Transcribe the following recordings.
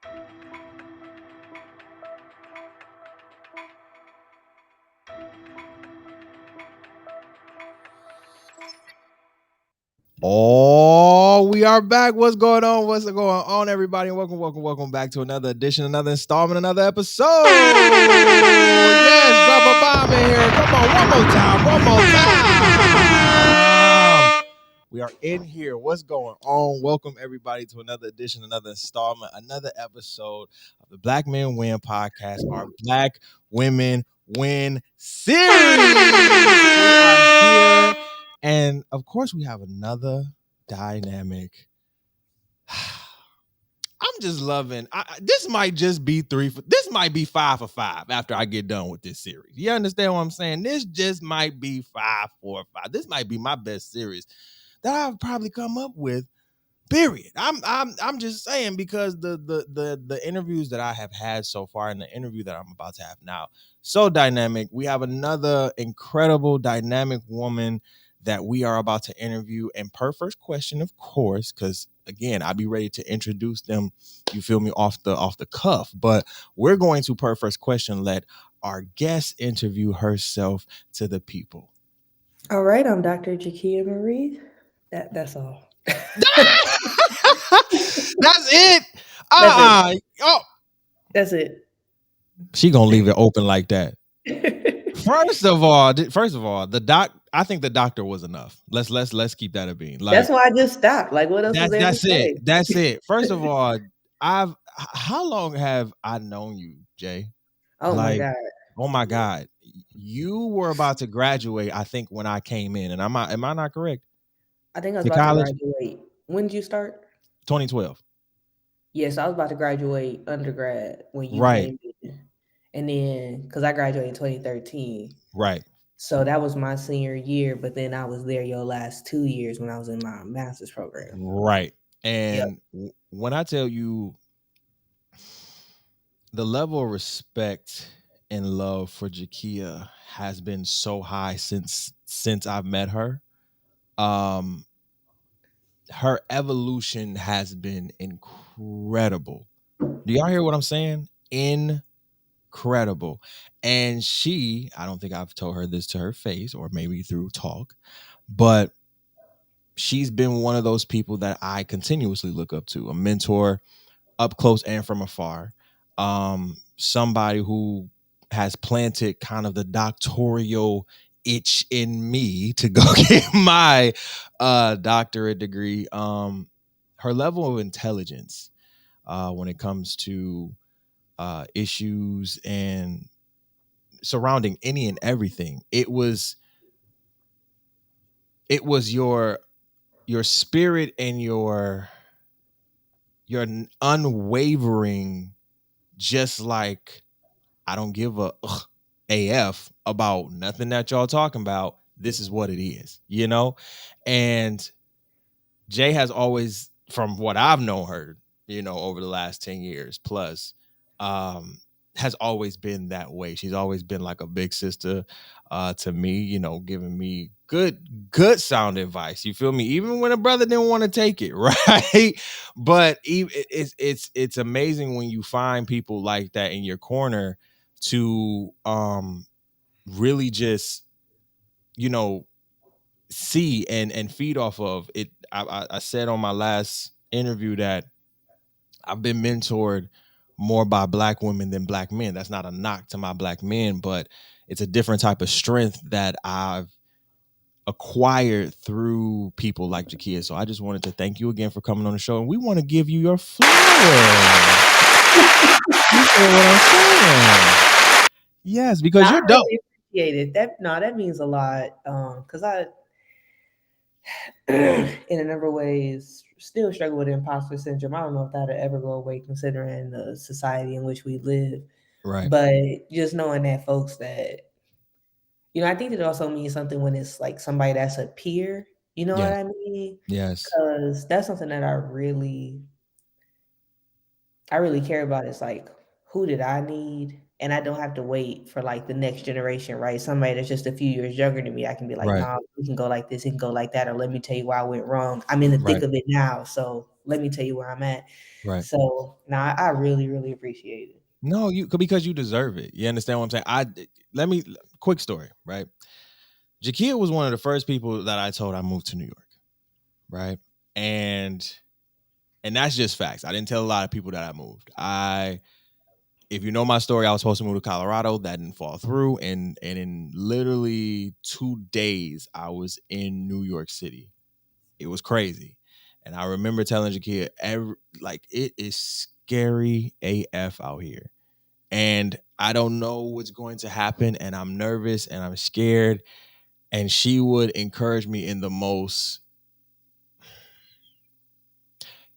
Oh, we are back. What's going on? What's going on, everybody? Welcome back to another edition, another installment, another episode. Yes, drop a bomb in here. Come on, one more time. We are in here. What's going on? Welcome, everybody, to another edition, another installment, another episode of the Black Men Win podcast, our Black Women Win series. We are here. And of course, we have another dynamic. I'm just loving. This might just be this might be 5 for 5 after I get done with this series. You understand what I'm saying? This just might be 5 for 5. This might be my best series that I've probably come up with. Period. I'm just saying, because the interviews that I have had so far and the interview that I'm about to have now, so dynamic. We have another incredible dynamic woman that we are about to interview. And per first question, of course, because again, I'll be ready to introduce them, you feel me, off the cuff. But we're going to, per first question, let our guest interview herself to the people. All right, I'm Dr. Jakia Marie. That's all. That's it. That's it. Oh, That's it. she gonna leave it open like that. First of all, I think the doctor was enough. Let's keep that a bean. Like, That's why I just stopped. Like, what else is there to that's it. say? That's it. First of all, how long have I known you, Jay? Oh my Like, God. oh my God. You were about to graduate, I think, when I came in. And am I not correct? I think I was To about to college? graduate. When did you start? 2012. Yes, I was about to graduate undergrad when you Right. came in. And then, because I graduated in 2013. Right. So that was my senior year, but then I was there your last 2 years when I was in my master's program. Right. Yep. And when I tell you the level of respect and love for Jakia has been so high since I've met her. Um, her evolution has been incredible. Do y'all hear what I'm saying? Incredible. And I don't think I've told her this to her face, or maybe through talk, but she's been one of those people that I continuously look up to, a mentor, up close and from afar. Somebody who has planted kind of the doctoral itch in me to go get my doctorate degree. Her level of intelligence when it comes to issues and surrounding any and everything, it was your spirit and your unwavering, just like, I don't give a AF about nothing that y'all talking about. This is what it is, you know? And Jay has always, from what I've known her, over the last 10 years plus, has always been that way. She's always been like a big sister to me, giving me good sound advice. You feel me? Even when a brother didn't want to take it, right? But it's amazing when you find people like that in your corner to really just, you know, see and feed off of it. I said on my last interview that I've been mentored more by Black women than Black men. That's not a knock to my Black men, but it's a different type of strength that I've acquired through people like Jakia. So I just wanted to thank you again for coming on the show, and we want to give you your flowers. You feel what I'm saying? Yes, because I you're dope. really appreciate it. That means a lot. Because I in a number of ways still struggle with imposter syndrome. I don't know if that'll ever go away considering the society in which we live. Right. But just knowing that folks that I think it also means something when it's like somebody that's a peer, you know what Yes. I mean? Yes. Because that's something that I really care about. It's like, who did I need? and I don't have to wait for like the next generation, right? Somebody that's just a few years younger than me, I can be like, Right. nah, we can go like this, it can go like that, or let me tell you why I went wrong. I'm in the thick Right. of it now, so let me tell you where I'm at. Right. So now I really, really appreciate it. No, you because you deserve it. You understand what I'm saying? Let me quick story, right? Jakia was one of the first people that I told I moved to New York, right? And that's just facts. I didn't tell a lot of people that I moved. If you know my story, I was supposed to move to Colorado. That didn't fall through, and in literally 2 days, I was in New York City. It was crazy, and I remember telling Jakia, like it is scary AF out here, and I don't know what's going to happen, and I'm nervous and I'm scared. And she would encourage me in the most.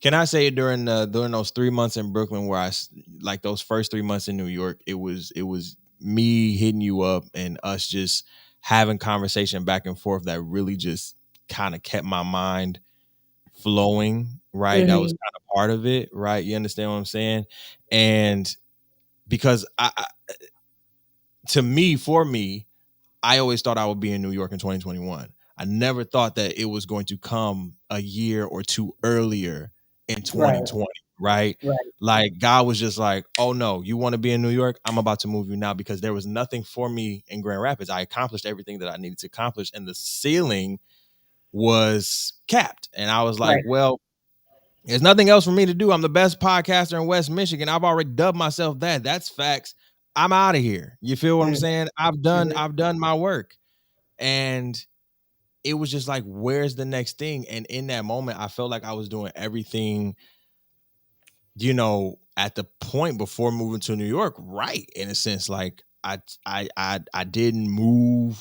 Can I say during those 3 months in Brooklyn where like those first 3 months in New York, it was me hitting you up and us just having conversation back and forth that really just kind of kept my mind flowing, right? That was Mhm. kind of part of it, right? You understand what I'm saying? And because to me, for me, I always thought I would be in New York in 2021. I never thought that it was going to come a year or two earlier in Right, 2020, right? right, Like God was just like, "Oh no, you want to be in New York? I'm about to move you now because there was nothing for me in Grand Rapids. I accomplished everything that I needed to accomplish and the ceiling was capped." And I was like, right. "Well, there's nothing else for me to do. I'm the best podcaster in West Michigan. I've already dubbed myself that. That's facts. I'm out of here." You feel what I'm Mm, saying? I've done mhm. I've done my work. And it was just like, where's the next thing? And in that moment, I felt like I was doing everything, at the point before moving to New York, right? In a sense, like I didn't move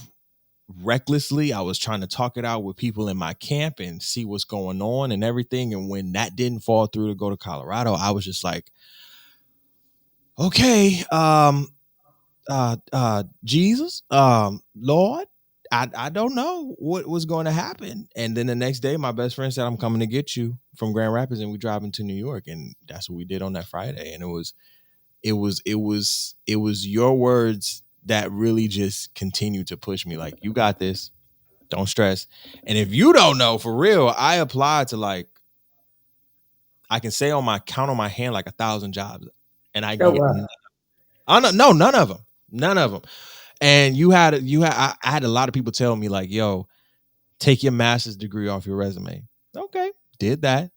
recklessly. I was trying to talk it out with people in my camp and see what's going on and everything. And when that didn't fall through to go to Colorado, I was just like, okay, Jesus, Lord, I don't know what was going to happen. And then the next day, my best friend said, "I'm coming to get you from Grand Rapids," and we driving to New York. And that's what we did on that Friday. And it was your words that really just continued to push me. Like, you got this. Don't stress. And if you don't know, for real, I applied to, like, I can say on my count on my hand, like 1,000 jobs, and I Oh get wow. no, none of them, none of them. And I had a lot of people tell me like, "Yo, take your master's degree off your resume." Okay, did that,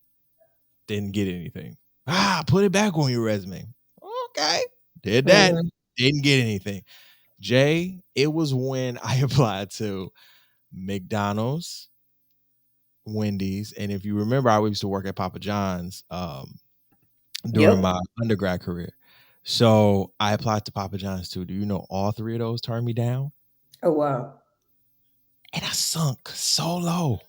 didn't get anything. Put it back on your resume. Okay, did that, Mhm. didn't get anything. Jay, it was when I applied to McDonald's, Wendy's, and if you remember, I used to work at Papa John's during Yep. my undergrad career. So I applied to Papa John's too. Do you know all three of those turned me down? Oh wow. And I sunk so low.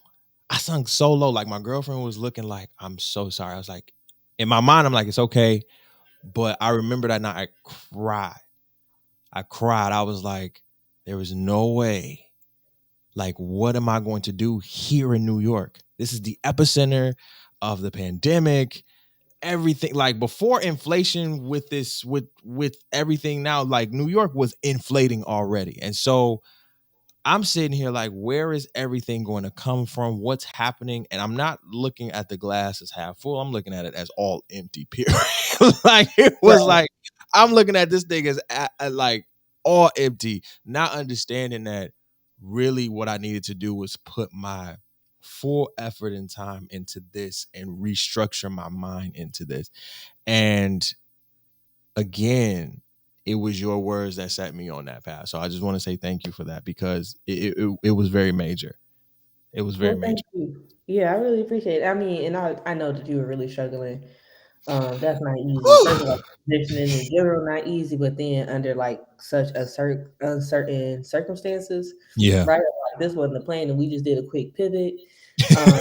I sunk so low. Like, my girlfriend was looking like, "I'm so sorry." I was like, in my mind, I'm like, "It's okay." But I remember that night, I cried. I cried. I was like, there was no way. Like, what am I going to do here in New York? This is the epicenter of the pandemic. Everything, like, before inflation, with this, with everything now, like, New York was inflating already. And so I'm sitting here like, where is everything going to come from? What's happening? And I'm not looking at the glass as half full. I'm looking at it as all empty, period. Like, it was Right. like, I'm looking at this thing as like all empty, not understanding that really what I needed to do was put my full effort and time into this and restructure my mind into this. And again, it was your words that set me on that path. So I just want to say thank you for that, because it was very major. It was very Well, thank major. you. Yeah, I really appreciate it. I mean, and I know that you were really struggling. That's not easy. First of all, positioning in general not easy, but then under like such a uncertain circumstances, Yeah. right? Like this wasn't the plan, and we just did a quick pivot. Um,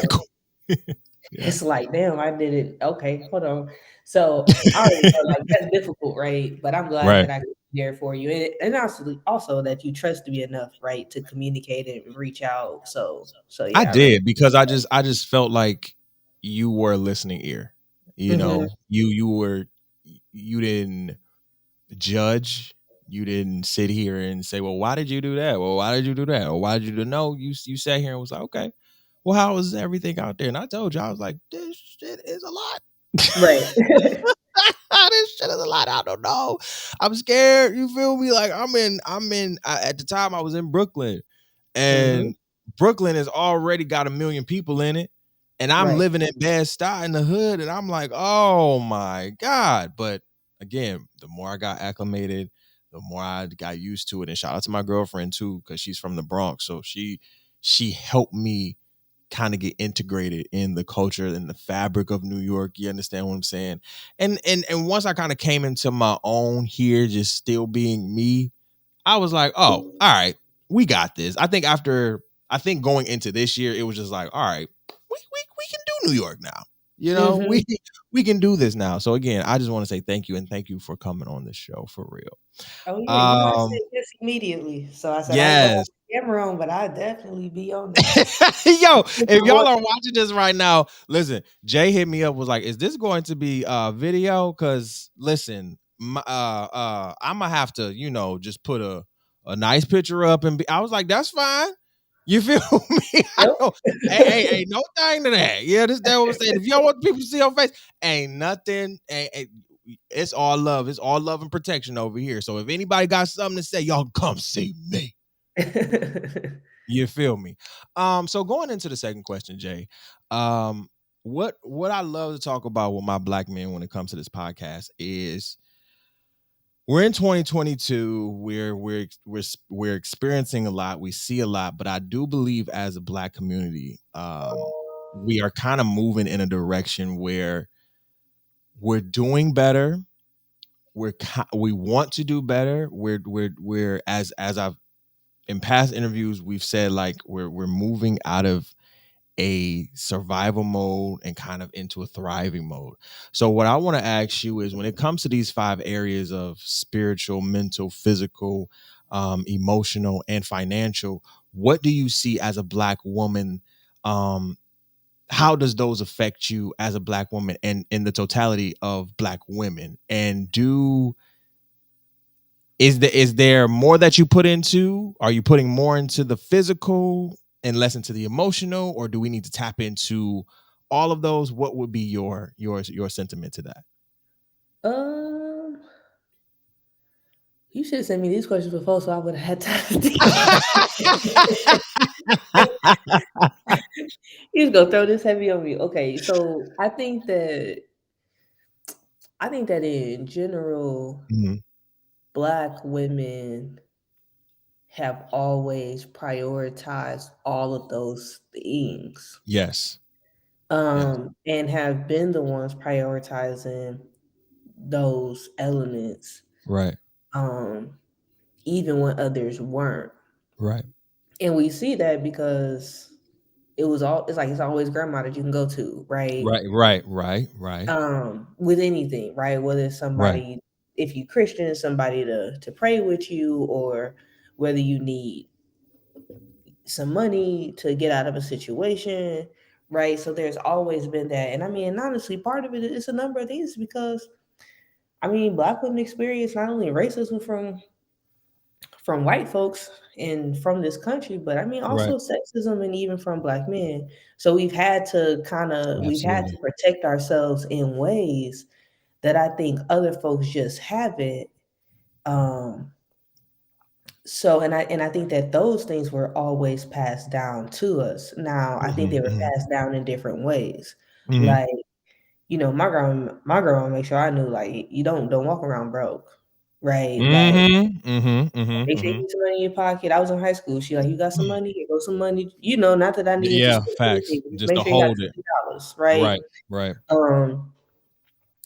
Yeah. it's like, damn, I did it. Okay, hold on. So I already know like that's difficult, right? But I'm glad Right. that I could be there for you, and also that you trust me enough, right, to communicate and reach out. So I yeah, I really. did, because I just felt like you were a listening ear. Mhm. You didn't judge. You didn't sit here and say, "Well, why did you do that? Well, why did you do that? Or why did you do?" No, you sat here and was like, "Okay, well, how is everything out there?" And I told you, I was like, "This shit is a lot." Right. This shit is a lot. I don't know. I'm scared. You feel me? Like at the time I was in Brooklyn, Hmm. and Brooklyn has already got 1 million people in it. And I'm Right. living in Bed-Stuy in the hood, and I'm like, oh my God. But again, the more I got acclimated, the more I got used to it. And shout out to my girlfriend too, because she's from the Bronx. So she helped me kind of get integrated in the culture and the fabric of New York. You understand what I'm saying? And once I kind of came into my own here, just still being me, I was like, oh, all right, we got this. I think going into this year, it was just like, all right, we can do New York now. You know, Hmm. we can do this now. So again, I just want to say thank you and thank you for coming on this show for real. Oh yeah, you know I said Um, yes immediately. So I said I ain't gonna have yes, the camera on, but I definitely be on there. Yo, If if I y'all want. are watching this right now, listen, Jay hit me up, was like, is this going to be video? Cause listen, I'm gonna have to, just put a nice picture up and I was like, that's fine. You feel me? I Yep. know. Ain't no thing to that. Yeah, this that what I'm saying. If y'all want people to see your face, ain't nothing. It's all love. It's all love and protection over here. So if anybody got something to say, y'all come see me. You feel me? So going into the second question, Jay, um, what I love to talk about with my black men when it comes to this podcast is we're in 2022. We're experiencing a lot. We see a lot, but I do believe as a black community, we are kind of moving in a direction where we're doing better. We want to do better. We're as I've in past interviews we've said like we're moving out of a survival mode and kind of into a thriving mode. So what I want to ask you is when it comes to these 5 areas of spiritual, mental, physical, emotional, and financial, what do you see as a black woman? Um, how does those affect you as a black woman and in the totality of black women? And is there more that you put into? Are you putting more into the physical and less into the emotional, or do we need to tap into all of those? What would be your sentiment to that? Um, you should have sent me these questions before, so I would have had time to think about it. He's gonna throw this heavy on me. Okay, so I think that in general, Mhm. black women have always prioritized all of those things, Yes. Yes. and have been the ones prioritizing those elements, Right. um, even when others weren't. Right. And we see that because it's like it's always grandma that you can go to, right? Right. Right. Right. Right. With anything, right? Whether it's Right. somebody, if you Christian, somebody to pray with you, or whether you need some money to get out of a situation, right? So there's always been that. And I mean, honestly, part of it is a number of things because I mean, black women experience not only racism from white folks and from this country, but I mean Right. also sexism and even from black men. So we've had to Absolutely. protect ourselves in ways that I think other folks just haven't. Um, and I think that those things were always passed down to us. Now, I think they were Hmm. passed down in different ways. Hmm. Like, my grandma make sure I knew like you don't walk around broke, right? Like Hmm. Hmm. Hmm. make sure you Hmm. keep some money in your pocket. I was in high school. She like, you got some money? Here goes some money. Not that I needed to Yeah. spend Facts. anything, but just Just make to sure you got hold it. $50, right? Right. Right. Um,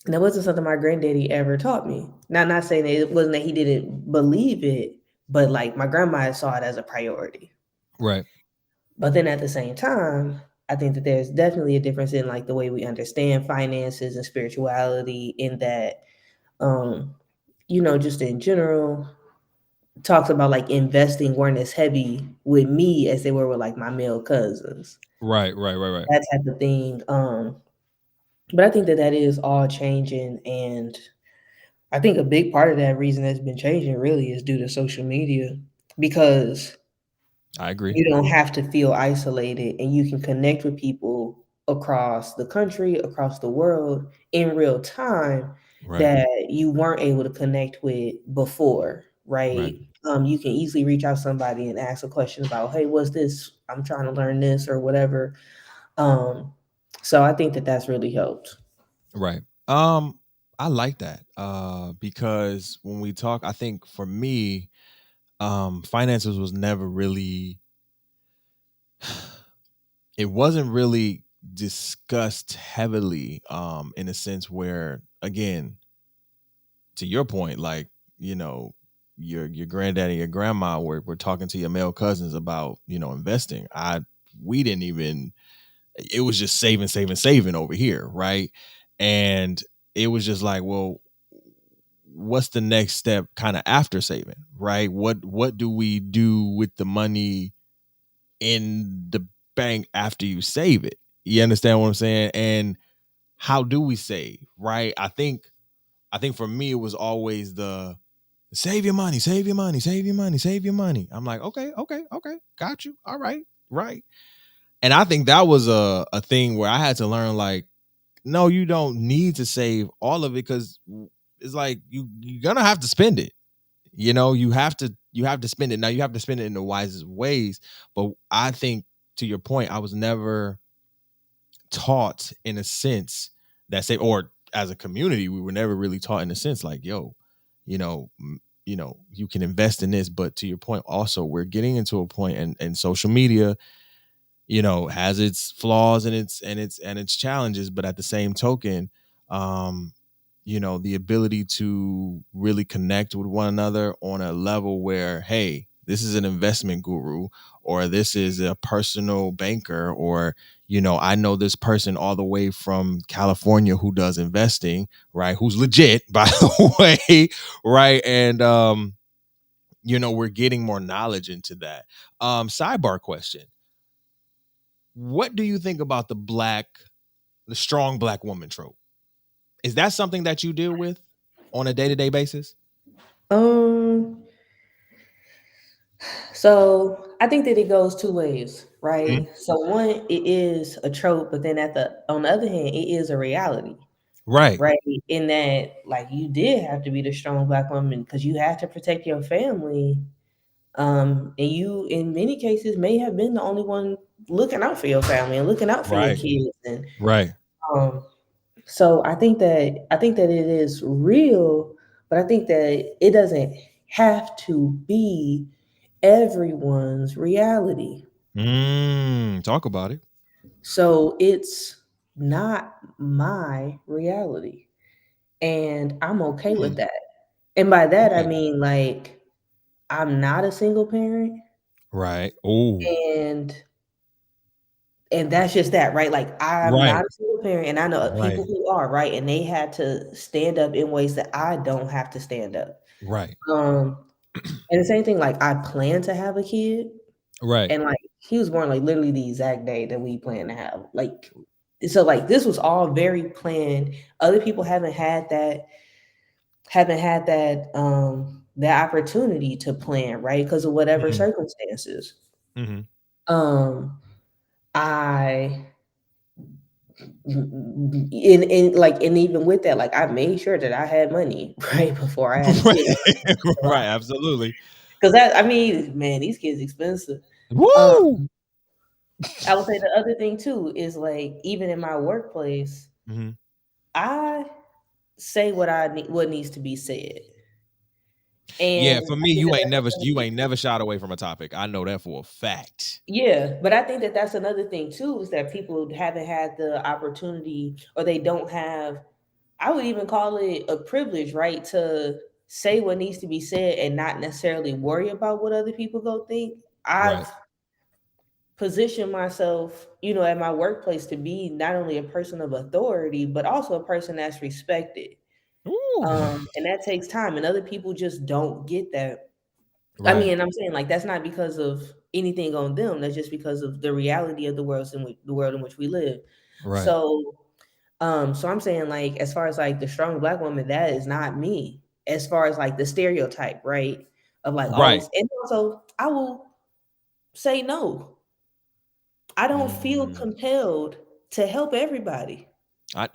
and that wasn't something my granddaddy ever taught me. Now, not saying that it wasn't that he didn't believe it, but like my grandma saw it as a priority. Right. But then at the same time, I think that there's definitely a difference in like the way we understand finances and spirituality in that, um, just in general, talks about like investing weren't as heavy with me as they were with like my male cousins, Right. Right. Right. Right. that type of thing. But I think that is all changing, and I think a big part of that reason that's been changing really is due to social media because I agree. you don't have to feel isolated and you can connect with people across the country, across the world in real time Right. that you weren't able to connect with before, Right. right? You can easily reach out to somebody and ask a question about, hey, what's this? I'm trying to learn this or whatever. Um, so I think that that's really helped. Right. I like that. Because when we talk, I think for me, finances was never really it wasn't really discussed heavily in a sense where again, to your point, like, you know, your granddaddy, your grandma were talking to your male cousins about, investing. We didn't even it was just saving, saving, saving over here, right? And it was just like, well, what's the next step kind of after saving, right? What do we do with the money in the bank after you save it? You understand what I'm saying? And how do we save, right? I think for me it was always the save your money, save your money, save your money, save your money. I'm like, okay, okay, okay, got you. All right, right. And I think that was a thing where I had to learn like, no, you don't need to save all of it because it's like you're gonna have to spend it. You have to spend it. Now you have to spend it in the wisest ways. But I think to your point, I was never taught in a sense that say, or as a community, we were never really taught in a sense like, yo, you can invest in this. But to your point, also we're getting into a point, and social media, has its flaws and its challenges, but at the same token, um the ability to really connect with one another on a level where, hey, this is an investment guru, or this is a personal banker, or I know this person all the way from California who does investing, right, who's legit, by the way, right? And we're getting more knowledge into that. Sidebar question: what do you think about the strong black woman trope? Is that something that you deal with on a day-to-day basis? Um, so I think that it goes two ways, Mhm. right? So one, it is a trope, but then on the other hand, it is a reality, Right. right? In that, like, you did have to be the strong black woman because you have to protect your family. And you, in many cases, may have been the only one looking out for your family and looking out for your Right. kids. And Right. um, so I think that it is real, but I think that it doesn't have to be everyone's reality. Talk about it. So it's not my reality. And I'm okay with Mm, that. And by that, I okay. mean, like, I'm not a single parent. Right. Oh. And that's just that, right? Like, I'm Right. not a single parent, and I know Right. people who are, right? And they had to stand up in ways that I don't have to stand up. Right. Um, and the same thing, like, I plan to have a kid, Right. and, like, he was born, like, literally the exact day that we plan to have. Like, so, like, this was all very planned. Other people haven't had that opportunity to plan, right? Because of whatever Mhm. circumstances. Mhm. Um, I and even with that, like, I made sure that I had money right before I had a kid. Right. Right. Absolutely. Because that, I mean, man, these kids expensive. Um, Woo. I would say the other thing too is, like, even in my workplace, Mhm. I say what needs to be said, Yeah, and for I me, think you that ain't that's never another you thing ain't too. never shied away from a topic. I know that for a fact. Yeah, but I think that that's another thing too is that people haven't had the opportunity, or they don't have. I would even call it a privilege, right, to say what needs to be said and not necessarily worry about what other people go think. Right. I've positioned myself, at my workplace to be not only a person of authority, but also a person that's respected. Ooh. And that takes time, and other people just don't get that. I mean, Right. and I'm saying, like, that's not because of anything on them. That's just because of the reality of the world in which we live. Right. So, so I'm saying, like, as far as, like, the strong black woman, that is not me. as far as like the stereotype, right? Of like Right. always, and also I will say no. I don't feel Mm. compelled to help everybody. I,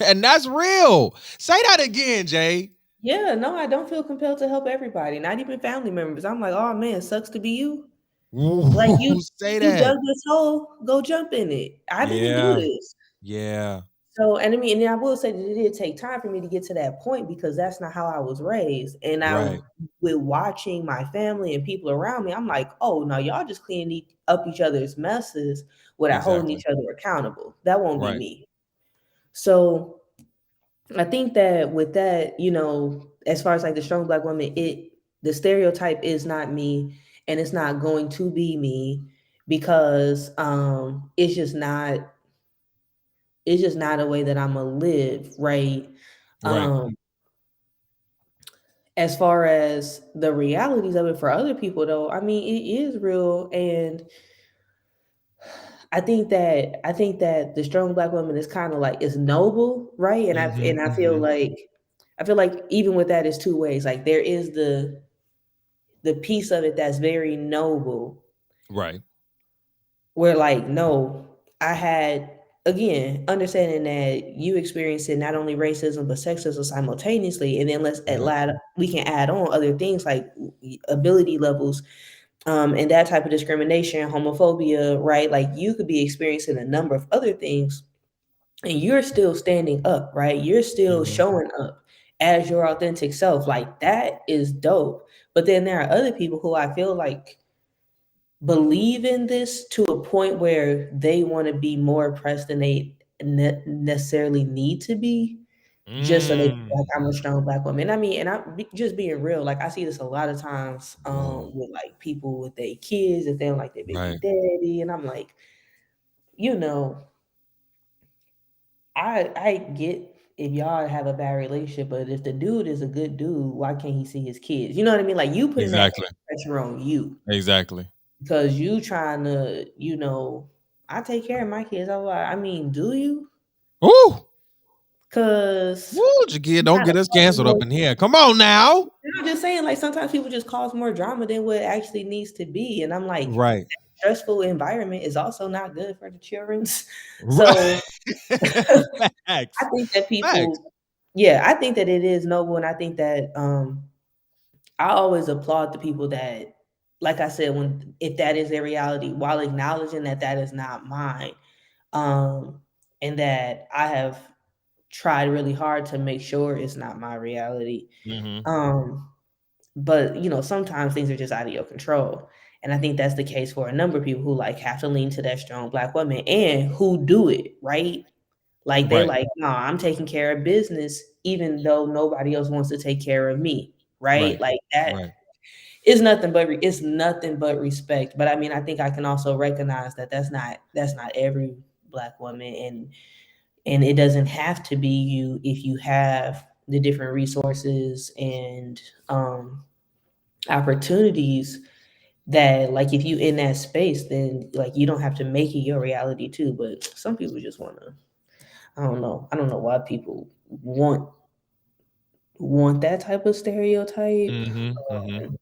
and that's real. Say that again, Jay. Yeah, no, I don't feel compelled to help everybody, not even family members. I'm like, oh man, sucks to be you. Like Ooh, say you that. dug this hole, go jump in it. I didn't do Yeah. this. Yeah. So, and I mean, and then I will say that it did take time for me to get to that point because that's not how I was raised. And I, Right. with watching my family and people around me, I'm like, oh no, y'all just cleaning up each other's messes without holding Exactly. each other accountable. That won't be Right. me. So I think that with that, as far as like the strong black woman, the stereotype is not me, and it's not going to be me because it's just not a way that I'm gonna live, right? Right. Um, as far as the realities of it for other people, though, I mean, it is real, and I think that the strong black woman is kind of like is noble, right? And I Mm-hmm. and I feel Mm-hmm. like even with that is two ways. Like there is the piece of it that's very noble, Right. where like no, I had again understanding that you experiencing not only racism but sexism simultaneously, and then Right. we can add on other things like ability levels, and that type of discrimination, homophobia, right? Like you could be experiencing a number of other things, and you're still standing up, right? You're still Mm-hmm. showing up as your authentic self. Like that is dope. But then there are other people who I feel like believe in this to a point where they want to be more oppressed than they necessarily need to be, just so they feel like I'm a Mm. strong black woman. I mean, and just being real, like I see this a lot of times Whoa. with like people with their kids if they don't like their baby Right. daddy, and I'm like, you know, I get if y'all have a bad relationship, but if the dude is a good dude, why can't he see his kids? You know what I mean? Like you putting that Exactly. pressure on you Exactly. because you trying to, I take care of my kids. I'm like, I mean, do you? Woo. Because Woo, Jakia, don't get us canceled up in here. Come on now. I'm just saying, like sometimes people just cause more drama than what it actually needs to be, and I'm like, Right. stressful environment is also not good for the children's. Right. So I Facts. think that Facts. people, yeah, I think that it is noble, and I think that I always applaud the people that, like I said, when if that is their reality, while acknowledging that that is not mine, um, and that I have tried really hard to make sure it's not my reality. Mm-hmm. Um, but sometimes things are just out of your control. And I think that's the case for a number of people who like have to lean to that strong black woman and who do it, right? Like they Right. like, no, I'm taking care of business even though nobody else wants to take care of me, right? Right. Like that Right. is nothing but it's nothing but respect. But I mean, I think I can also recognize that that's not every black woman, and it doesn't have to be you if you have the different resources and opportunities that like if you in that space, then like you don't have to make it your reality too. But some people just want to, I don't know why people want that type of stereotype, Mm-hmm. Mm-hmm.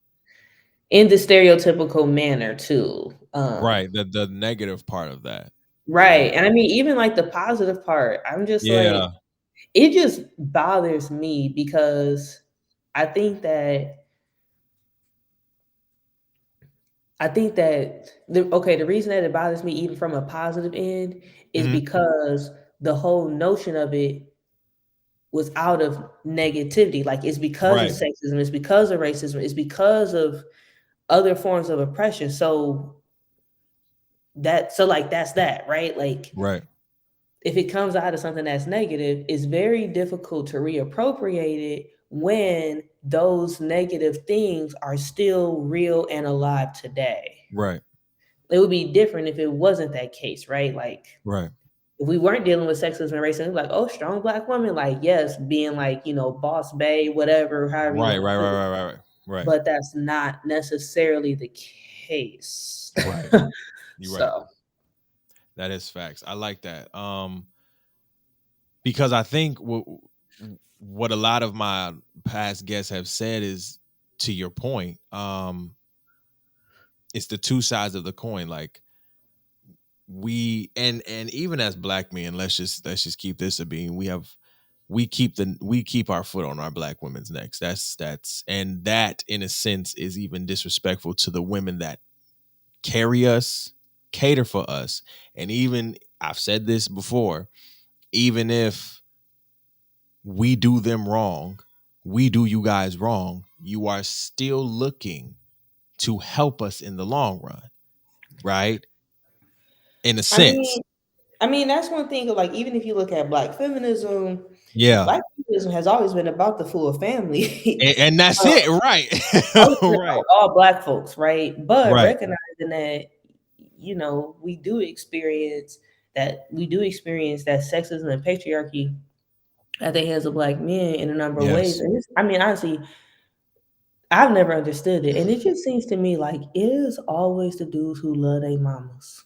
in the stereotypical manner too. Right. The negative part of that. Right. Right. And I mean, even like the positive part, I'm just like, Yeah. it just bothers me because I think that the reason that it bothers me even from a positive end is Mm-hmm. because the whole notion of it was out of negativity. Like it's because of Right. sexism, it's because of racism, it's because of other forms of oppression. So like that's that, right? Like Right. if it comes out of something that's negative, it's very difficult to reappropriate it when those negative things are still real and alive today. Right. It would be different if it wasn't that case, right? Like Right. if we weren't dealing with sexism and racism, like, oh, strong black woman, like, yes, being like, boss bae, whatever, however you Right. want to Right. put Right. it. Right. Right. Right. Right. But that's not necessarily the case. Right. You're right. So, That is facts. I like that. Because I think what a lot of my past guests have said is, to your point, it's the two sides of the coin. Like, we, and even as black men, let's just keep this a being. We keep our foot on our black women's necks. That's and that, in a sense, is even disrespectful to the women that carry us, cater for us. And even, I've said this before, even if we do them wrong, we do you guys wrong, you are still looking to help us in the long run, right? In a I sense. mean, I mean, that's one thing. Like, even if you look at Yeah. Black feminism has always been about the full family. And that's uh, it, right? always been about Right. all Black folks, right? But Right. recognizing that, we do experience that sexism and patriarchy at the hands of Black men in a number of ways. Yes. And I mean, honestly, I've never understood it, and it just seems to me like it is always the dudes who love their mamas.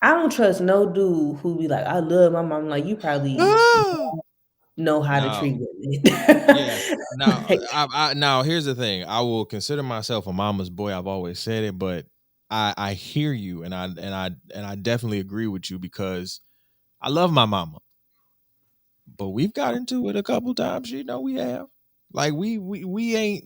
I don't trust no dude who be like, "I love my mom." Like, you probably Ah! know how to Now, treat women. yeah. Now, Like, now here's the thing. I will consider myself a mama's boy. I've always said it, but I hear you, and I definitely agree with you, because I love my mama, but we've got into it a couple times. We have. Like, we ain't.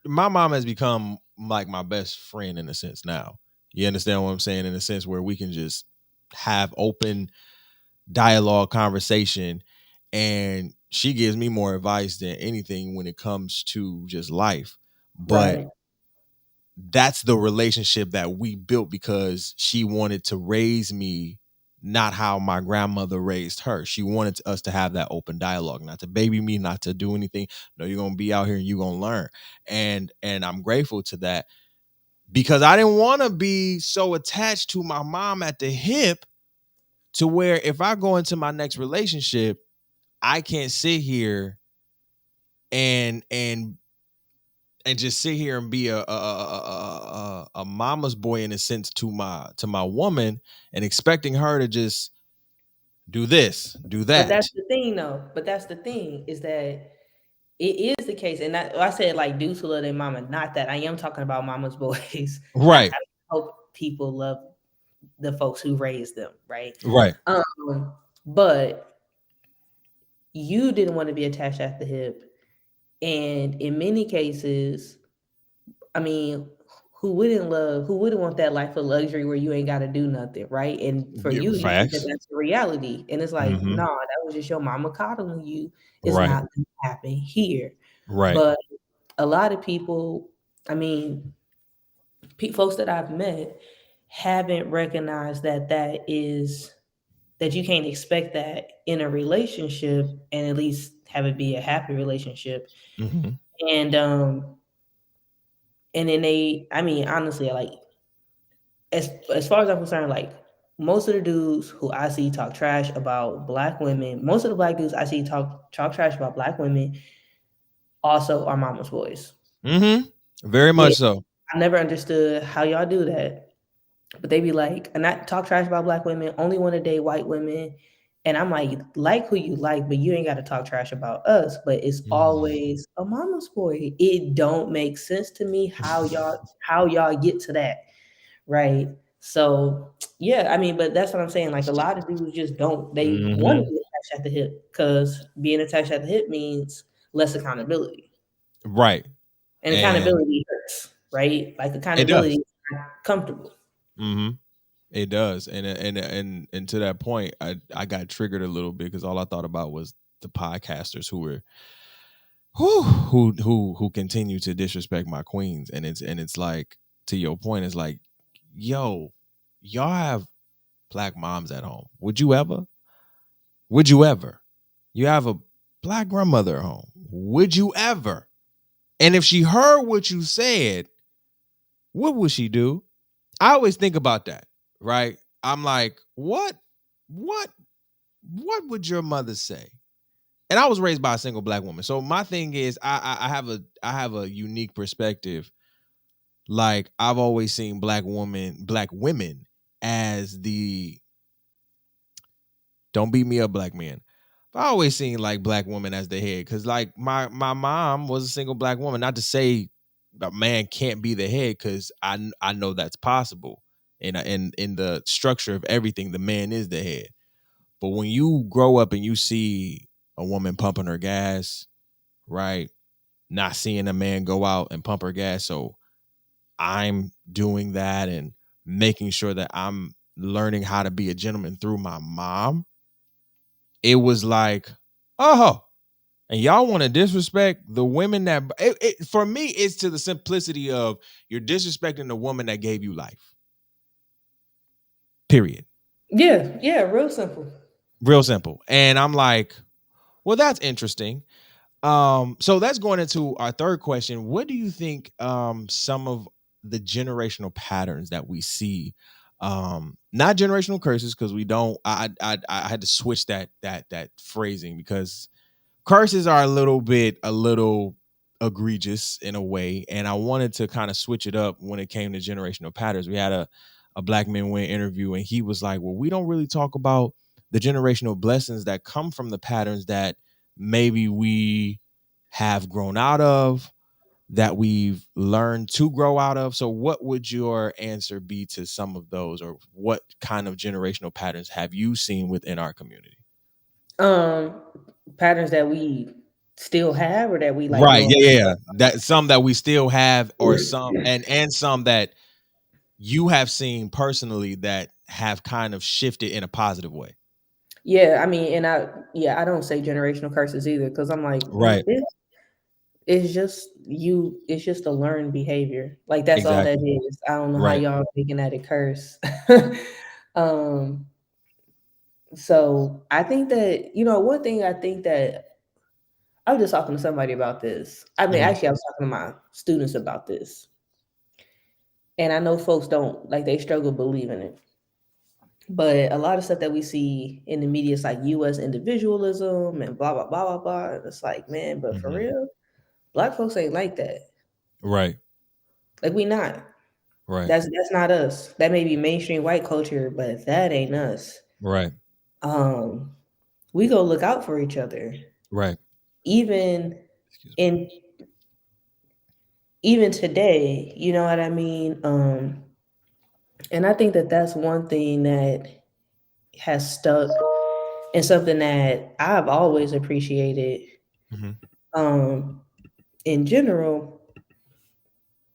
My mom has become like my best friend in a sense now. You understand what I'm saying? In a sense where we can just have open dialogue, conversation, and she gives me more advice than anything when it comes to just life. But right, that's the relationship that we built, because she wanted to raise me not how my grandmother raised her. She wanted us to have that open dialogue, not to baby me, not to do anything. No, you're gonna be out here and you're gonna learn. And I'm grateful to that, because I didn't want to be so attached to my mom at the hip, to where if I go into my next relationship, I can't sit here and and and just sit here and be a mama's boy, in a sense, to my woman, and expecting her to just do this, do but that. that's the thing, though. But that's the thing is that it is the case, and I said like dudes who love their mama. Not that I am talking about mama's boys, and Right, I hope people love the folks who raised them, right? right. But you didn't want to be attached at the hip, and in many cases, I mean, who wouldn't want that life of luxury where you ain't got to do nothing, right? And for Get you, you think that facts. that's the reality. And it's like, Mm-hmm. nah, that was just your mama coddling you. It's Right, not gonna happen here. right. But a lot of people, I mean, folks that I've met haven't recognized that you can't expect that in a relationship and at least have it be a happy relationship. Mm-hmm. And and then I mean, honestly, like as far as I'm concerned, like most of the dudes who I see talk trash about Black women, most of the Black dudes I see talk trash about Black women also are mama's boys. Mm-hmm. Very Yeah, much so. I never understood how y'all do that. But they be like, and I talk trash about Black women, only want to date white women. And I'm like who you like, but you ain't got to talk trash about us. But it's Mm. always a mama's boy. It don't make sense to me how y'all get to that, right? So yeah, I mean, but that's what I'm saying. Like a lot of dudes just don't. They want to Mm-hmm. be attached at the hip because being attached at the hip means less accountability, Right. and And accountability hurts, right? Like it accountability does. is not comfortable. Mm-hmm. It does, and to that point, I got triggered a little bit, because all I thought about was the podcasters who were who continue to disrespect my queens, and it's like, to your point, it's like, yo, y'all have Black moms at home. Would you ever? Would you ever? You have a Black grandmother at home. Would you ever? And if she heard what you said, what would she do? I always think about that, right? I'm like, what what would your mother say? And I was raised by a single Black woman, so my thing is, I have a unique perspective. Like, I've always seen Black women as the, don't beat me up, Black men, I always seen like black women as the head because like my mom was a single black woman. Not to say a man can't be the head because I know that's possible. And in the structure of everything, the man is the head. But when you grow up and you see a woman pumping her gas, right? Not seeing a man go out and pump her gas, so I'm doing that and making sure that I'm learning how to be a gentleman through my mom. It was like, oh, and y'all want to disrespect the women that for me it's to the simplicity of you're disrespecting the woman that gave you life. Period. Yeah, yeah, real simple. Real simple. And I'm like, well, that's interesting. So that's going into our third question. What do you think some of the generational patterns that we see, not generational curses, because we don't I had to switch that phrasing because curses are a little egregious in a way, and I wanted to kind of switch it up when it came to generational patterns. We had a black men win interview, and he was like, well, we don't really talk about the generational blessings that come from the patterns that maybe we have grown out of, that we've learned to grow out of. So what would your answer be to some of those, or what kind of generational patterns have you seen within our community? Um, Patterns that we still have or that we like Right. no Yeah, yeah, yeah. That some that we still have, or some longer. and some that you have seen personally that have kind of shifted in a positive way. Yeah, I mean, and I don't say generational curses either because I'm like, Right. this is just you. It's just a learned behavior. Like that's all that Exactly. is. I don't know how Right. y'all making that a curse. um, so I think that one thing I think that I was just talking to somebody about this. I mean, Mhm. actually, I was talking to my students about this, and I know folks don't like they struggle believing it. But a lot of stuff that we see in the media is like U.S. individualism and blah blah blah blah blah. It's like, man, but for Mhm. real, black folks ain't like that. Right. Like we not. Right. That's not us. That may be mainstream white culture, but that ain't us. Right. Um, we go look out for each other, Right. even Excuse me. in even today. You know what I mean? And I think that that's one thing that has stuck and something that I've always appreciated. Mhm. Um, in general,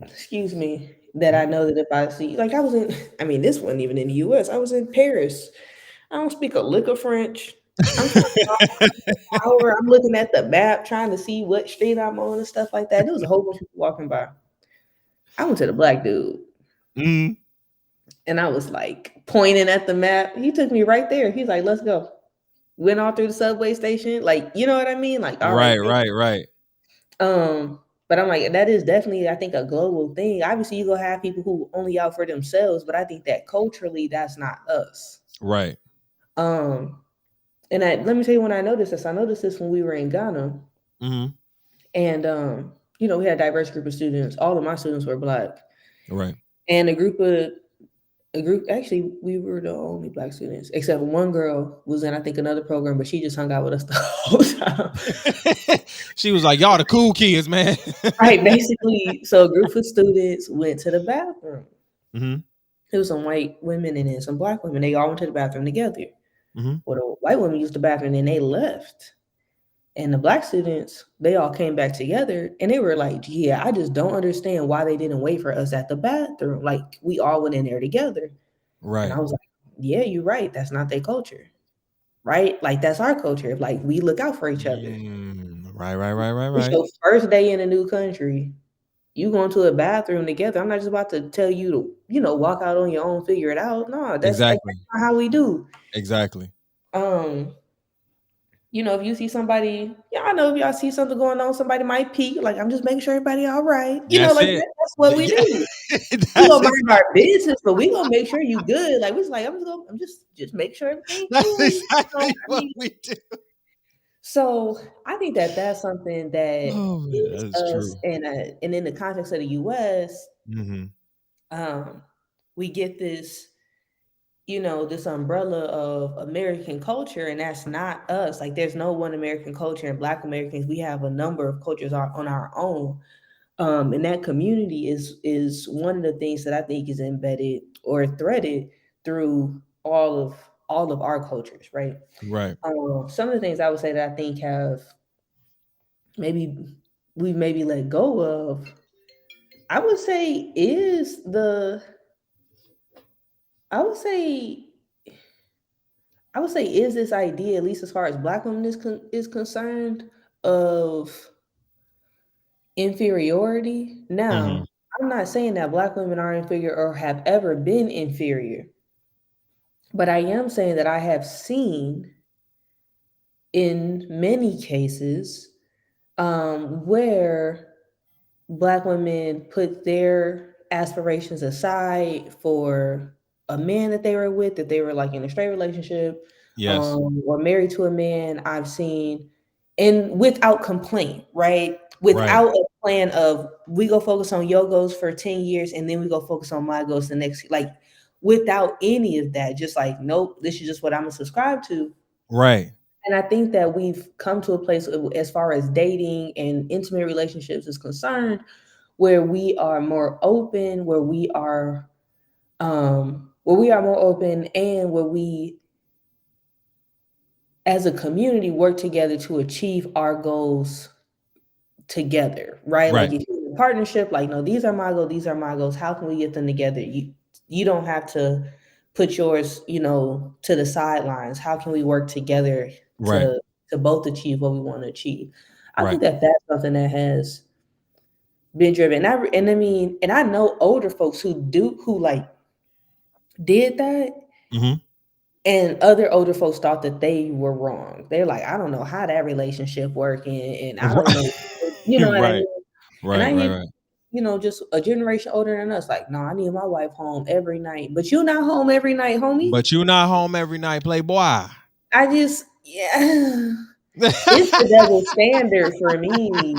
excuse me, that Mhm. I know that if I see, like I was in, I mean, this wasn't even in the US. I was in Paris. I don't speak a lick of French. I'm trying to walk over. I'm looking at the map, trying to see what street I'm on and stuff like that. There was a whole bunch of people walking by. I went to the black dude Mhm. and I was like pointing at the map. He took me right there. He's like, let's go. Went all through the subway station. Like, you know what I mean? Like, all right, Right. Right. Right. but I'm like, that is definitely, I think, a global thing. Obviously, you gonna have people who only out for themselves, but I think that culturally, that's not us. Right. Um, and let me tell you when I noticed this. I noticed this when we were in Ghana, Mhm. and we had a diverse group of students. All of my students were black, Right. and a group. Actually, we were the only black students, except one girl was in, I think, another program, but she just hung out with us the whole time. She was like, "Y'all the cool kids, man." Right, basically. So a group of students went to the bathroom. Mhm. It was some white women and then some black women. They all went to the bathroom together. Mhm. Well, the white women used the bathroom and then they left. And the black students, they all came back together and they were like, yeah, I just don't understand why they didn't wait for us at the bathroom. Like, we all went in there together. And I Right. was like, yeah, you're right. That's not their culture. Right? Like, that's our culture. Like, we look out for each other. Right. Right. Right. Right. It's Right. your first day in a new country. You going to a bathroom together. I'm not just about to tell you to, walk out on your own, figure it out. No, that's like Exactly. that's not how we do. Exactly. Um, if you see somebody, yeah, I know if y'all see something going on, somebody might peek. Like, I'm just making sure everybody all right. That's Like it. that's what we Yeah. do. We That's gonna mind our exactly. business, but we gonna make sure you good. Like we just like I'm just make sure everything That's cool. exactly I what mean, we do. so I think that that's something that Oh man, is that is us, true. and in the context of the U.S., Mhm. um, we get this. this umbrella of American culture, and that's not us. Like, there's no one American culture, and Black Americans, we have a number of cultures on our own. And that community is one of the things that I think is embedded or threaded through all of our cultures, right? Right. Some of the things I would say that I think have maybe we've maybe let go of, I would say is the I would say I would say is this idea, at least as far as Black women is concerned, of inferiority. Hmm. Now, I'm not saying that Black women are inferior or have ever been inferior, but I am saying that I have seen in many cases where Black women put their aspirations aside for a man that they were with, that they were like in a straight relationship, Yes. or married to a man. I've seen, and without complaint, right? Right. Without a plan of, we go focus on your goals for 10 years and then we go focus on my goals the next, like, without any of that, just like, nope, this is just what I'm gonna subscribe to. Right. And I think that we've come to a place as far as dating and intimate relationships is concerned, where we are more open, where we are more open, and where we as a community work together to achieve our goals together, right? Right. Like, if you're in a partnership, like, no, these are my goals, these are my goals. How can we get them together? You don't have to put yours, to the sidelines. How can we work together Right. to both achieve what we want to achieve? I Right. think that that's something that has been driven. And I mean, and I know older folks who like did that, Hmm. and other older folks thought that they were wrong. They're like, I don't know how that relationship working, and I don't know, you know what I Right. mean? And Right. I Right. hear, Right. just a generation older than us, like, no, I need my wife home every night. But you not home every night, homie. But you not home every night, Playboy. I just, yeah, it's the double standard for me,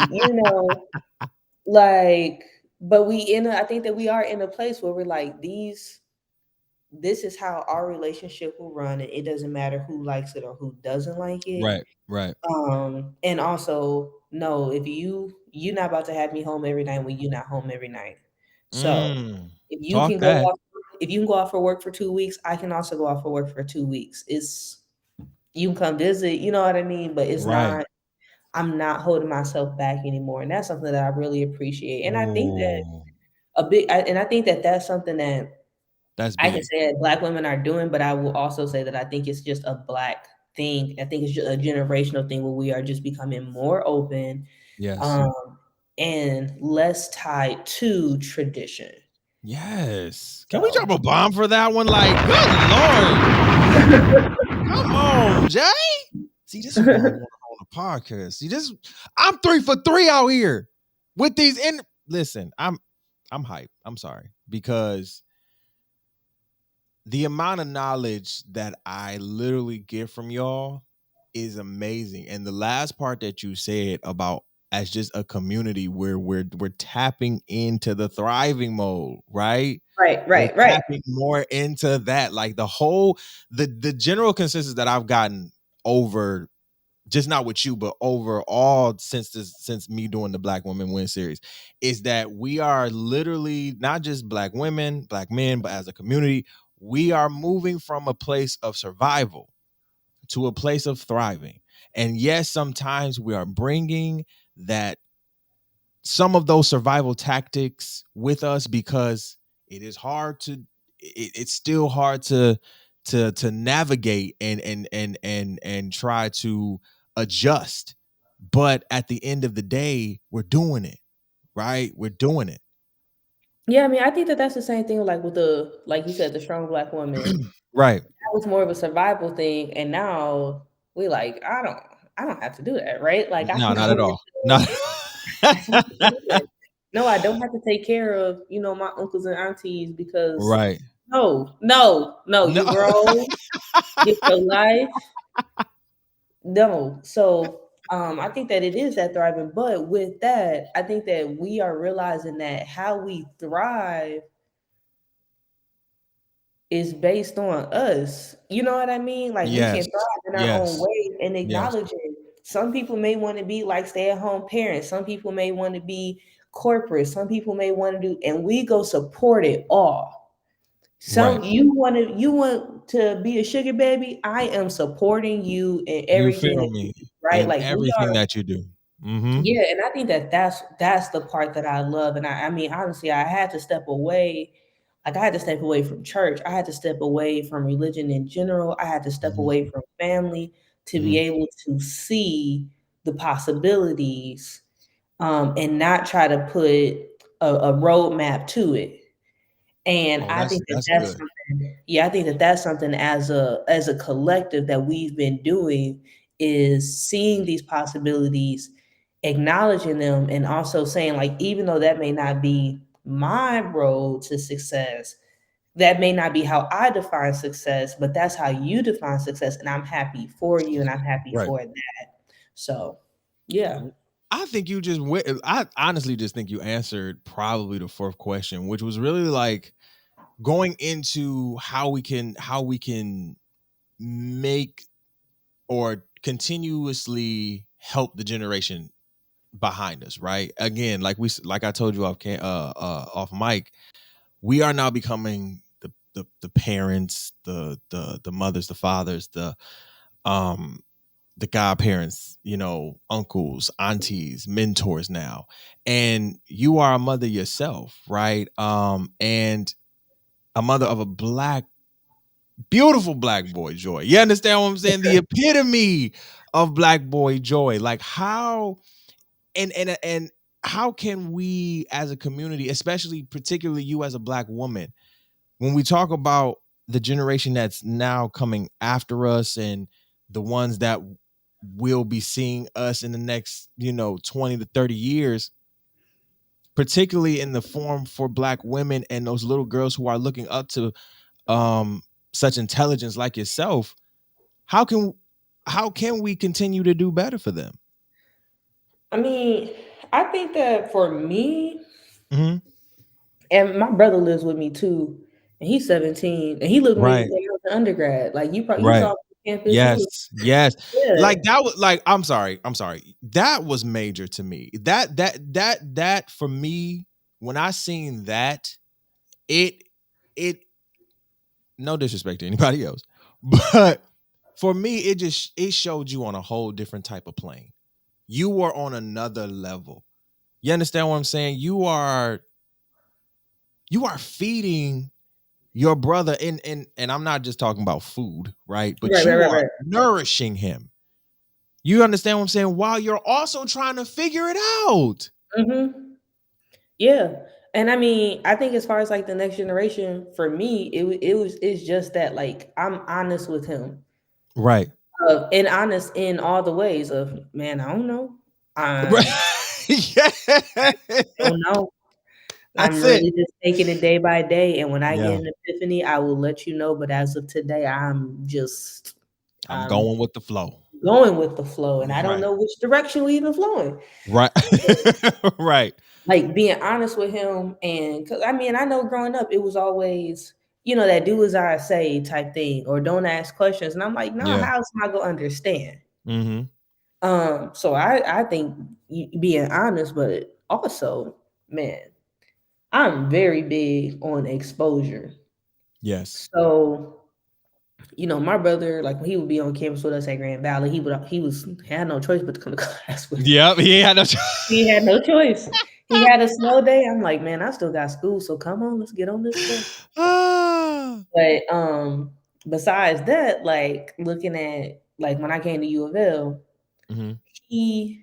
like, but I think that we are in a place where we're like, this is how our relationship will run, and it doesn't matter who likes it or who doesn't like it. Right. Right. And also, no, if you're not about to have me home every night when you're not home every night. So Mm. if you Talk can go that. off, if you can go off for work for 2 weeks, I can also go off for work for 2 weeks. You can come visit, you know what I mean? But it's Right. not, I'm not holding myself back anymore. And that's something that I really appreciate. And I think that Ooh, and I think that that's something that that's I can big. say that Black women are doing, but I will also say that I think it's just a Black thing. I think it's just a generational thing where we are just becoming more open, Yes. um, and less tied to tradition. Yes. Can we drop So, a bomb for that one? Like, good lord. Come on, Jay. See, this is what I want on the podcast. See, this I'm 3 for 3 out here with these in listen, I'm hyped. I'm sorry. Because the amount of knowledge that I literally get from y'all is amazing. And the last part that you said about as just a community where we're tapping into the thriving mode, right? right, We're right, right. tapping more into that. Like the general consensus that I've gotten over just not with you, but overall since me doing the Black Women Win series, is that we are literally not just Black women, Black men, but as a community, we are moving from a place of survival to a place of thriving. And yes, sometimes we are bringing that some of those survival tactics with us because it is hard to it's still hard to navigate and try to adjust, but at the end of the day we're doing it, right? We're doing it. Yeah, I mean, I think that that's the same thing, like with like you said, the strong Black woman. Right. That was more of a survival thing, and now we like, I don't have to do that, right? Like, I No, don't not at have all, not I don't have to do that. No, I don't have to take care of, my uncles and aunties because right. no, no, no, No. you grow, get your life. No. So I think that it is that thriving, but with that, I think that we are realizing that how we thrive is based on us. You know what I mean? Like we can Yes. thrive in our own Yes. way and Yes. acknowledge it. Some people may want to be like stay-at-home parents. Some people may want to be corporate. Some people may want to do, and we go support it all. Right. Some you want to be a sugar baby. I am supporting you in You everything feel that you me? do, right? In Like we everything are. that you do. Mm-hmm. Yeah, and I think that that's the part that I love, and I mean, honestly, I had to step away. Like, I had to step away from church. I had to step away from religion in general. I had to step away Mm-hmm. from family to be Mm-hmm. able to see the possibilities, and not try to put a roadmap to it. And Oh, I think that that's that's good. something, yeah, I think that that's something as a collective that we've been doing is seeing these possibilities, acknowledging them, and also saying, like, even though that may not be my road to success, that may not be how I define success, but that's how you define success. And I'm happy for you and I'm happy Right. for that. So, yeah. I think you just went. I honestly just think you answered probably the fourth question, which was really like going into how we can make or continuously help the generation behind us, right? Again, like I told you off mic, we are now becoming the parents, the mothers, the fathers, um the godparents, uncles, aunties, mentors now. And you are a mother yourself, right? And a mother of a beautiful black boy joy. You understand what I'm saying? The epitome of black boy joy. Like how and how can we as a community, especially particularly you as a black woman, when we talk about the generation that's now coming after us and the ones that will be seeing us in the next 20 to 30 years, particularly in the form for black women and those little girls who are looking up to um such intelligence like yourself, how can we continue to do better for them? I mean, I think that for me, Hmm. and my brother lives with me too, and he's 17, and he lived with me Right. when I was an undergrad. Like you Right. saw campus. He was, Yes, yes. yeah. Like that was like I'm sorry. That was major to me. That for me, when I seen that, it it no disrespect to anybody else, but for me, it showed you on a whole different type of plane. You were on another level. You understand what I'm saying? You are feeding your brother and I'm not just talking about food, right? But Right, right, you right, are right. nourishing him. You understand what I'm saying? While you're also trying to figure it out. Mhm. Yeah. And I mean, I think as far as like the next generation, for me, it's just that like I'm honest with him, Right. and honest in all the ways of, man, I don't know, Right. I Yeah. don't know. I'm That's it. really just taking it day by day, and when I get Yeah. an epiphany, I will let you know. But as of today, I'm I'm going with the flow. going with the flow, and I don't Right. know which direction we even flowing. Right. Right. Like being honest with him, and because I mean, I know growing up, it was always that do as I say type thing, or don't ask questions, and I'm like, no, Yeah. how else am I gonna understand? Mhm. So I think being honest, but also, man, I'm very big on exposure. Yes. So, my brother, like when he would be on campus with us at Grand Valley, he had no choice but to come to class with us. Yep. He had no He had no choice. He had a snow day. I'm like, man, I still got school, so come on, let's get on this bus. Ah. But besides that, like looking at like when I came to U of L, Mhm. he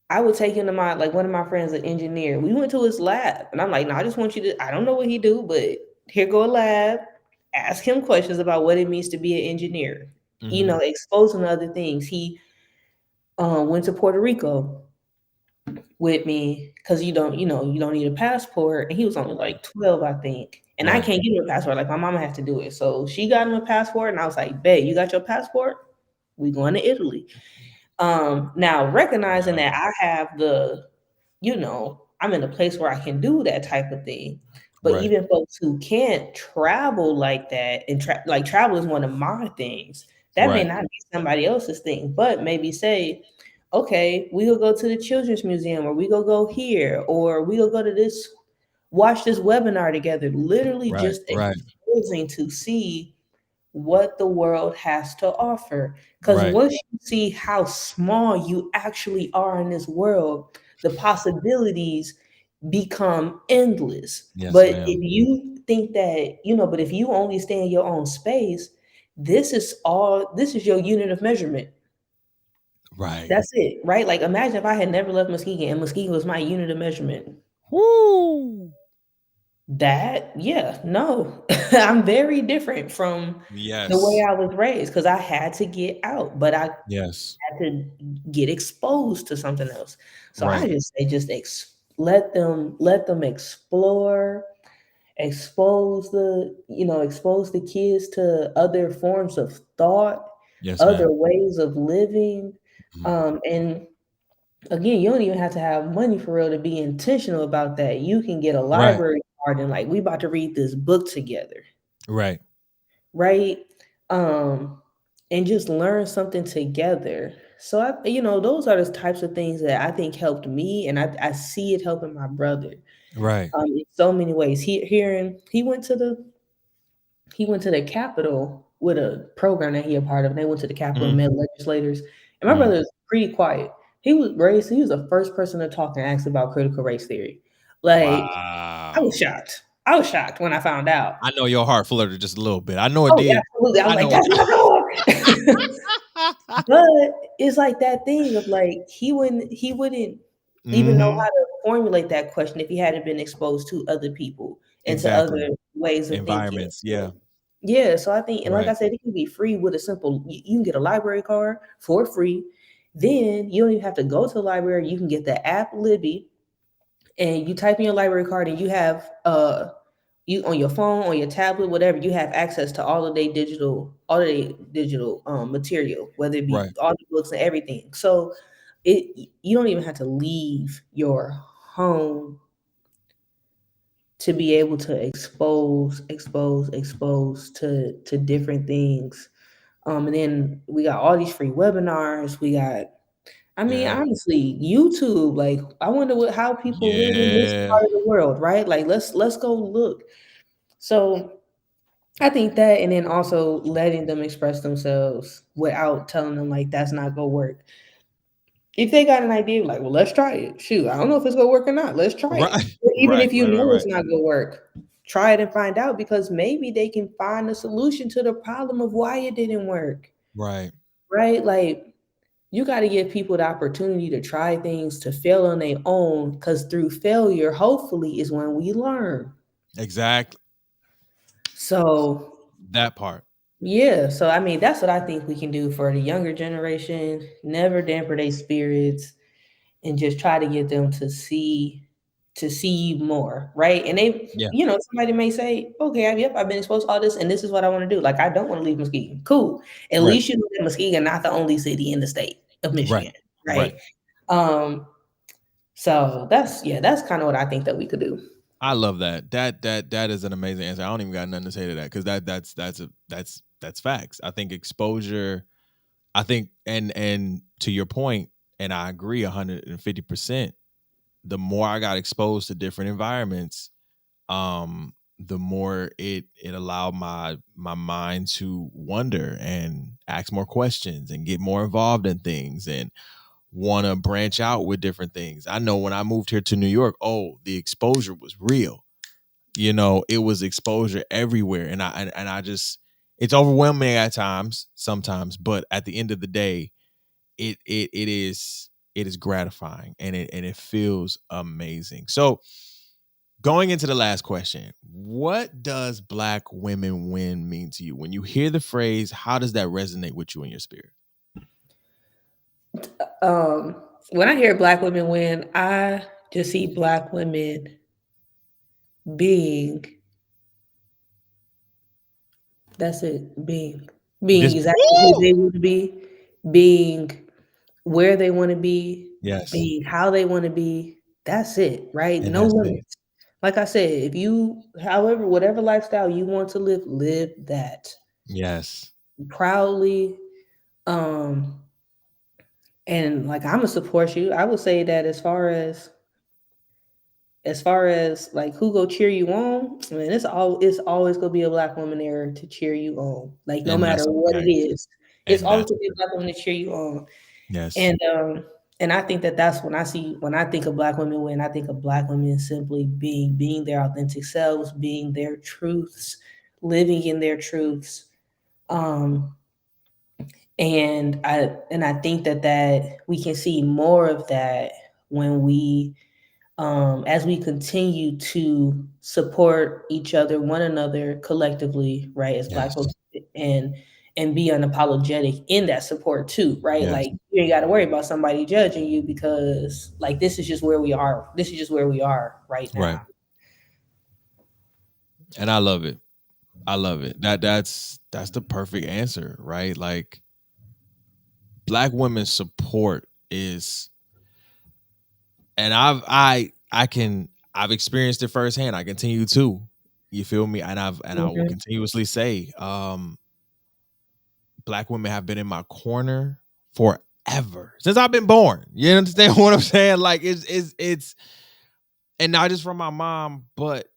I would take him to my like one of my friends, an engineer. We went to his lab, and I'm like, no, I just want you to. I don't know what he do, but here go a lab. Ask him questions about what it means to be an engineer. Mhm. Expose him to other things. He went to Puerto Rico with me because you don't need a passport, and he was only Right. like 12, I think. And I Right. can't get him a passport. Like my mama had to do it, so she got him a passport, and I was like, "Bet you got your passport? We going to Italy." Now recognizing Yeah. that I have I'm in a place where I can do that type of thing. But Right. even folks who can't travel like that, and like travel is one of my things. That may Right. not be somebody else's thing, but maybe say, okay, we'll go to the children's museum, or we go here, or we'll go to this, watch this webinar together, literally Right. just Right. exposing to see what the world has to offer. Because Right. once you see how small you actually are in this world, the possibilities become endless. Yes, But ma'am. if you think that, but if you only stay in your own space, this is your unit of measurement. Right. That's it, right? Like imagine if I had never left Muskegon and Muskegon was my unit of measurement. Woo. That, yeah, no. I'm very different from the way Yes. I was raised because I had to get out, but I Yes. had to get exposed to something else. So I Right. just say just let them explore, expose the kids to other forms of thought, Yes, other ma'am. ways of living. Mhm. And again, you don't even have to have money for real to be intentional about that. You can get a Right. library card and like we about to read this book together, Right. right? Um, and just learn something together. So those are the types of things that I think helped me, and I see it helping my brother Right. in so many ways. He went to the Capitol with a program that he a part of. And they went to the Capitol and Mhm. met legislators. And my Mhm. brother is pretty quiet. He was the first person to talk and ask about critical race theory. Like, I was Wow. shocked. I was shocked when I found out. I know your heart fluttered just a little bit. I know it Oh, did. absolutely. I was I like, know it "That's my did. dog." But it's like that thing of like he wouldn't even know Mhm. how to formulate that question if he hadn't been exposed to other people and to other Exactly. ways of thinking. Environments. Yeah. Yeah, so I think, and like I Right. said, it can be free with a simple. You can get a library card for free. Then you don't even have to go to the library. You can get the app Libby, and you type in your library card, and you have you on your phone, on your tablet, whatever. You have access to all of the digital material, whether it be Right. audiobooks and everything. So you don't even have to leave your home to be able to expose to different things. And then we got all these free webinars. We got, I mean, Yeah. honestly, YouTube. Like, I wonder how people live in this Yeah. part of the world, right? Like, let's go look. So I think that, and then also letting them express themselves without telling them like that's not gonna work. If they got an idea, like, well, let's try it. Shoot, I don't know if it's gonna work or not. Let's try it. Right. Or even Right. if you Right. Right. know it's Right. not gonna work, try it and find out because maybe they can find a solution to the problem of why it didn't work. Right. Right? Like you got to give people the opportunity to try things, to fail on their own, because through failure, hopefully, is when we learn. Exactly. So, That part. yeah. So, I mean, that's what I think we can do for the younger generation. Never damper their spirits and just try to get them to see more, right? And Yeah. somebody may say, okay, yep, I've been exposed to all this, and this is what I want to do. Like, I don't want to leave Muskegon. Cool. At Right. least you know that Muskegon not the only city in the state of Right. Michigan, Right. right? Um, so that's kind of what I think that we could do. I love that. That is an amazing answer. I don't even got nothing to say to that because that's facts. I think exposure. I think and to your point, and I agree 150%. The more I got exposed to different environments, the more it allowed my mind to wonder and ask more questions and get more involved in things and want to branch out with different things. I know when I moved here to New York, oh, the exposure was real. It was exposure everywhere, and I just it's overwhelming at times, sometimes, but at the end of the day, it is gratifying and it feels amazing. So going into the last question, what does Black women win mean to you? When you hear the phrase, how does that resonate with you in your spirit? Um, when I hear Black women win, I just see Black women being that's it, being Just exactly who woo! they want to be, being where they want to be, Yes. being how they want to be. That's it, right? And No that's it. limits. Like I said, if you, however, whatever lifestyle you want to live, live that Yes. proudly. Um, and like I'm gonna support you. I would say that as far as like who go cheer you on, I mean, it's always gonna be a black woman there to cheer you on. Like no And matter that's a what it fact. is, it's And always that's gonna be a a fact. black woman to cheer you on. Yes. And I think that that's when I think of black women, when I think of black women simply being their authentic selves, being their truths, living in their truths. Um, and I think that we can see more of that when we as we continue to support each other, one another collectively, right, as black Yes. folks, and and be unapologetic in that support too, right? Yes. Like you ain't got to worry about somebody judging you because like this is just where we are. This is just where we are right Right. now. And I love it. I love it. That's the perfect answer, right? Like black women's support is, and I've experienced it firsthand. I continue to. You feel me? And I will Hmm. continuously say, black women have been in my corner forever. Since I've been born. You understand what I'm saying? Like it's and not just from my mom, but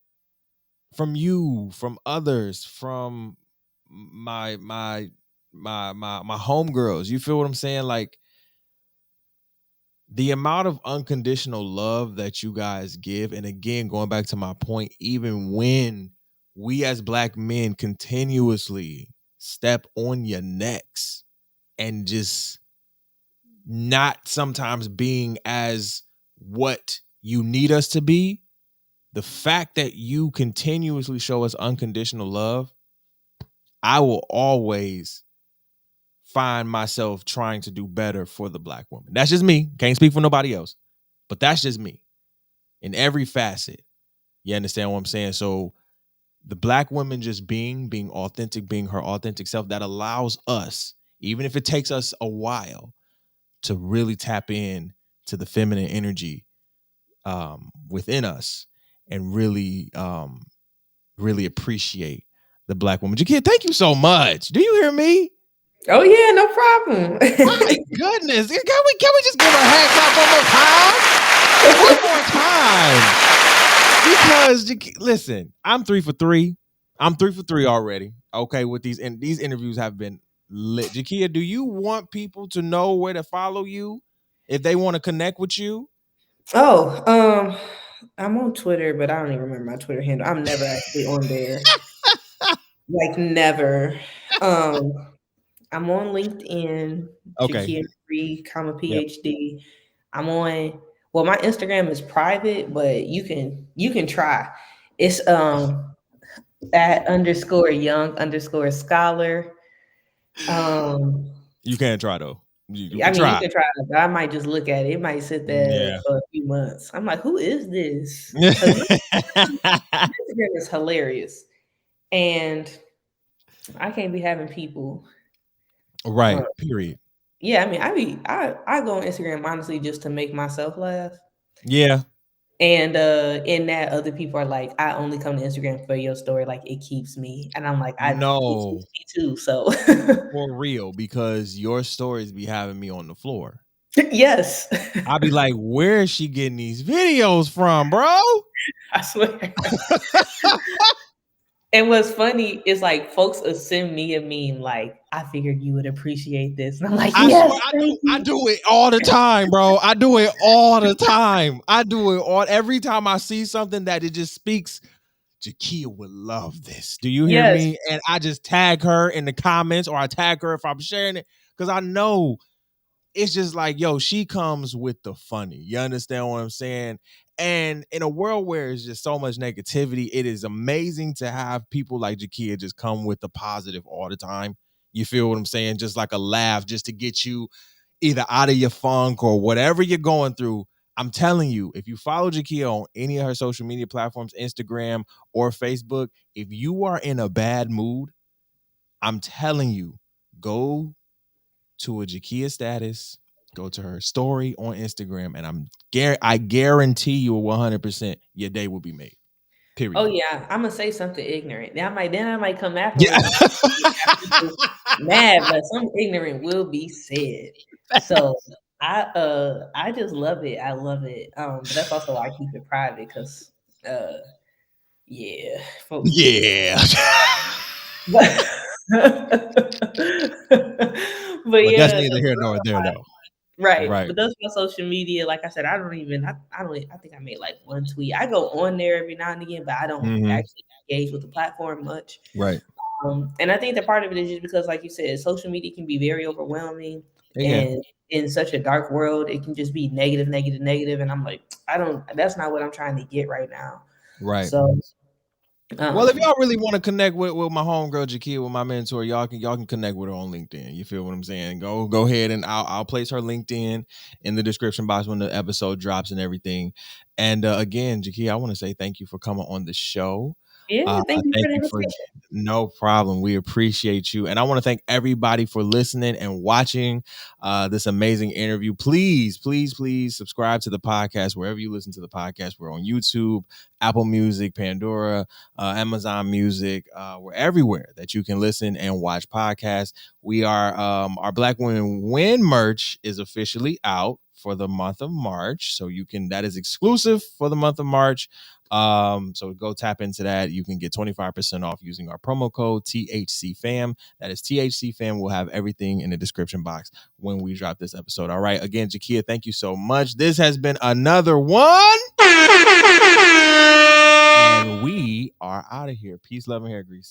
from you, from others, from my homegirls. You feel what I'm saying? Like the amount of unconditional love that you guys give, and again, going back to my point, even when we as black men continuously step on your necks and just not sometimes being as what you need us to be, the fact that you continuously show us unconditional love, I will always find myself trying to do better for the black woman. That's just me. Can't speak for nobody else, but that's just me in every facet. You understand what I'm saying? So the black woman just being authentic, being her authentic self, that allows us, even if it takes us a while, to really tap in to the feminine energy within us and really appreciate the black woman. Jakia, thank you so much. Do you hear me? Oh yeah, no problem. My goodness. Can we just give her a hand clap one more time? One more time. Because listen, I'm 3 for 3. I'm 3 for 3 already. Okay, with these, and these interviews have been lit. Jakia, do you want people to know where to follow you if they want to connect with you? Oh, I'm on Twitter, but I don't even remember my Twitter handle. I'm never actually on there. Like never. Um, I'm on LinkedIn, Okay. Jakia Marie, comma Yep. PhD. I'm on. Well, my Instagram is private, but you can try. It's at underscore young underscore scholar. Um, You can try though. You I can mean, you try. can try it, but I might just look at it. It might sit there Yeah. for a few months. I'm like, who is this? Because Instagram is hilarious, and I can't be having people. Uh, Right. Period. yeah, I mean, I go on Instagram honestly just to make myself laugh. Yeah. And in that other people are like, I only come to Instagram for your story, like it keeps me. And I'm like, it No, keeps me too. So for real, because your stories be having me on the floor. yes. I'll be like, where is she getting these videos from, bro? I swear. And what's funny is like folks will send me a meme like, I figured you would appreciate this. And I'm like, I yes, swear thank I you. do it all the time, bro. I do it all the time. I do it all every time I see something that it just speaks. Jakia would love this. Do you hear Yes. me? And I just tag her in the comments, or I tag her if I'm sharing it, because I know it's just like, yo, she comes with the funny. You understand what I'm saying? And in a world where it's just so much negativity, it is amazing to have people like Jakia just come with the positive all the time. You feel what I'm saying? Just like a laugh, just to get you either out of your funk or whatever you're going through. I'm telling you, if you follow Jakia on any of her social media platforms, Instagram or Facebook, if you are in a bad mood, I'm telling you, go to a Jakia status, go to her story on Instagram, and I guarantee you 100% your day will be made. Oh Period. yeah, I'm gonna say something ignorant. Then I might come Yeah. afterwards and have people mad, but some ignorant will be said. So I just love it. I love it. But that's also why I keep it private because uh yeah, folks get Yeah. but but But that's yeah, neither here nor there, though. right. Right. But that's my social media. Like I said, I think I made like one tweet. I go on there every now and again, but I don't Hmm. actually engage with the platform much. Right. And I think that part of it is just because, like you said, social media can be very overwhelming, Again. and in such a dark world, it can just be negative, negative, negative. And I'm like, I don't. That's not what I'm trying to get right now. Right. So, Well, if um, y'all really want to connect with my homegirl Jakia, with my mentor, y'all can connect with her on LinkedIn. You feel what I'm saying? Go ahead, and I'll place her LinkedIn in the description box when the episode drops and everything. And again, Jakia, I want to say thank you for coming on the show. yeah, thank you for Thank the you for invitation. no problem. We appreciate you, and I want to thank everybody for listening and watching this amazing interview. Please, please, please subscribe to the podcast wherever you listen to the podcast. We're on YouTube, Apple Music, Pandora, Amazon Music. We're everywhere that you can listen and watch podcasts. We are our Black Women Win merch is officially out for the month of March, so you can that is exclusive for the month of March. So go tap into that. You can get 25% off using our promo code THC Fam. That is THC Fam. We'll have everything in the description box when we drop this episode. All right. Again, Jakia, thank you so much. This has been another one. And we are out of here. Peace, love, and hair grease.